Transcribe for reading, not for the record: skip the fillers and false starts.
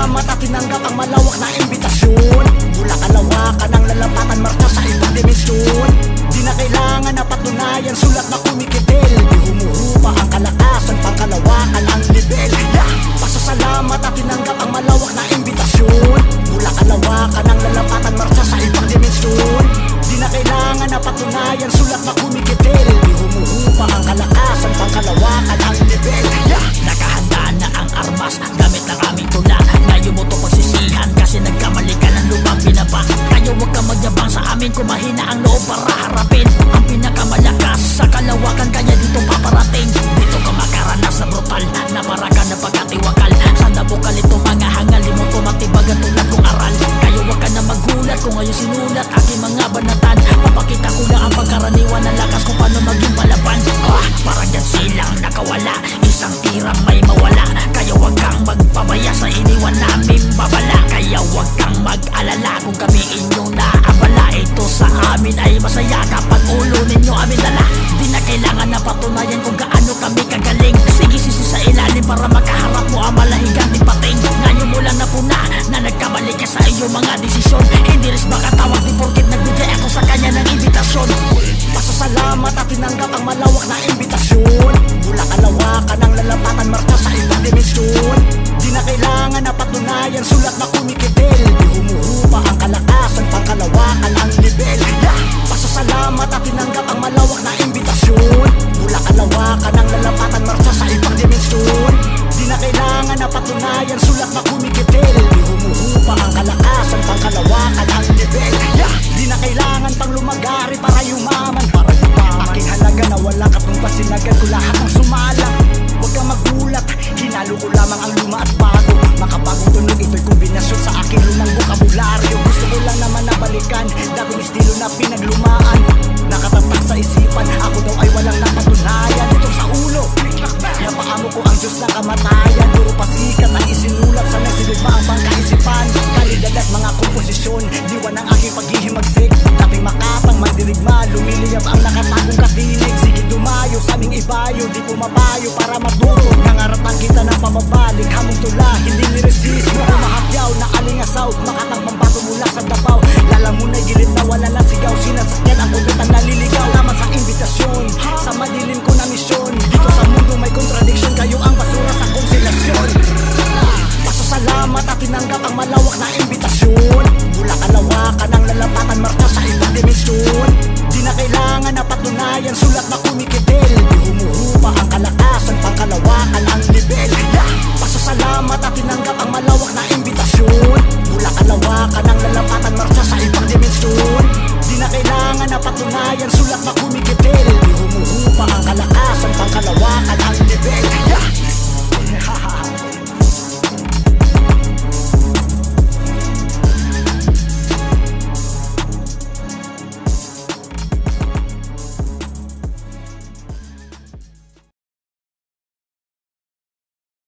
Pasasalamat at tinanggap ang malawak na imbitasyon. Mula kalawakan ang lalapatan, marcha sa ibang dimensyon. Di na kailangan na patunayan, sulat na kumikitil. Di humuhupa ang kalakasan, pangkalawakan ang level. Pasasalamat at tinanggap ang malawak na imbitasyon. Mula kalawakan ang lalapatan, marcha sa ibang dimensyon. Di na kailangan na patunayan, sulat na kumikitil. Di humuhupa ang kalakasan, pangkalawakan ang level. Nakahandaan na ang armas, gamit ang aming tula. Ngayon mo to pagsisihan kasi nagkamali ka ng lupang binaba. Kayo huwag ka magyabang sa amin kung mahina ang loob para harapin ang pinakamalakas sa kalawakan, kaya dito paparating. Dito ka makaranas na brutal, na para ka na pagkatiwakal. Sa nabukal itong mga hangal, di mo tumatibagan tulad kong aral. Kayo huwag ka na magulat kung ngayon sinulat aking mga banatan. Papakita ko na ang pagkaraniwan ng lakas kung paano maging palaban. Parang yan silang nakawala, isang tirang may mawala. Kaya huwag kang magpabaya sa iniwan namin babala. Kaya huwag kang mag-alala kung kami inyong naabala. Ito sa amin ay masaya kapag ulo ninyo amin dala. Di na kailangan na patunayan kung gaano kami kagaling. Sige sisi sa ilalim para makaharap mo ang malahigang ni pating. Ngayon mo lang napuna na nagkamali ka sa iyong mga desisyon. Hindi rin makatawag di porkit nagbigay ako sa kanya ng imbitasyon. Pasasalamat at tinanggap ang malawak na imbitasyon. Mula kalawakan ang lalapatan, marcha sa ibang dimensyon. Di na kailangan na patunayan, sulat na kumikitil. Di humuhupa ang kalakasan, pangkalawakan ang level. Pasasalamat at tinanggap ang malawak na imbitasyon. Mula kalawakan ang lalapatan, marcha sa ibang dimensyon. Di na kailangan na patunayan, sulat na kumikitil. Di humuhupa ang kalakasan, pangkalawakan ang level. Di na kailangan pang lumagari para yumaman. Aking halaga na wala ka pang pasinagan ko lahat ng sumalang. Huwag kang magulat, hinalo ko lamang ang luma at bago. Makabagong tunog, ito'y kombinasyon sa aking lumang bukabularyo. Gusto ko lang naman na balikan dating estilo na pinaglumaan. Nakatatak sa isipan, ako daw ay walang napatunayan. Dito sa ulo, napaamo ko ang Diyos ng kamatayan. Puro pasikat ang isinulat sa nagsilid ang pangkaisipan. Kalidad at mga komposisyon, diwa ng aking paghihimagsik. Dating makapang may dirigma, lumiliyab ang nakatagong katinig. Sige dumayo sa aming ibayo, di pumapayo para matulog. Nangaratan kita ng pamabalik, hamong tula, hindi niresist. Mahapyaw na alingasaw, makatagpang bato mula sa dabaw. Lalamunay gilid na wala na sigaw, sinasakyan ang kulitan naliligaw. Laman sa imbitasyon, sa madilim ko na misyon. Dito sa mundo may kontradiksyon, kayo ang basura sa konselasyon. Pasasalamat at tinanggap ang malawak na imbitasyon. Mula kalawakan ang lalapatan, marcha sa ibang dimensyon. Di na kailangan na patunayan, sulat na kumikitil. Di humuhupa ang kalakasan, pangkalawakan ang level. Pasasalamat at tinanggap ang malawak na imbitasyon. Mula kalawakan ang lalapatan, marcha sa ibang dimensyon. Di na kailangan na patunayan, sulat na kumikitil. Di humuhupa ang kalakasan, pangkalawakan ang level.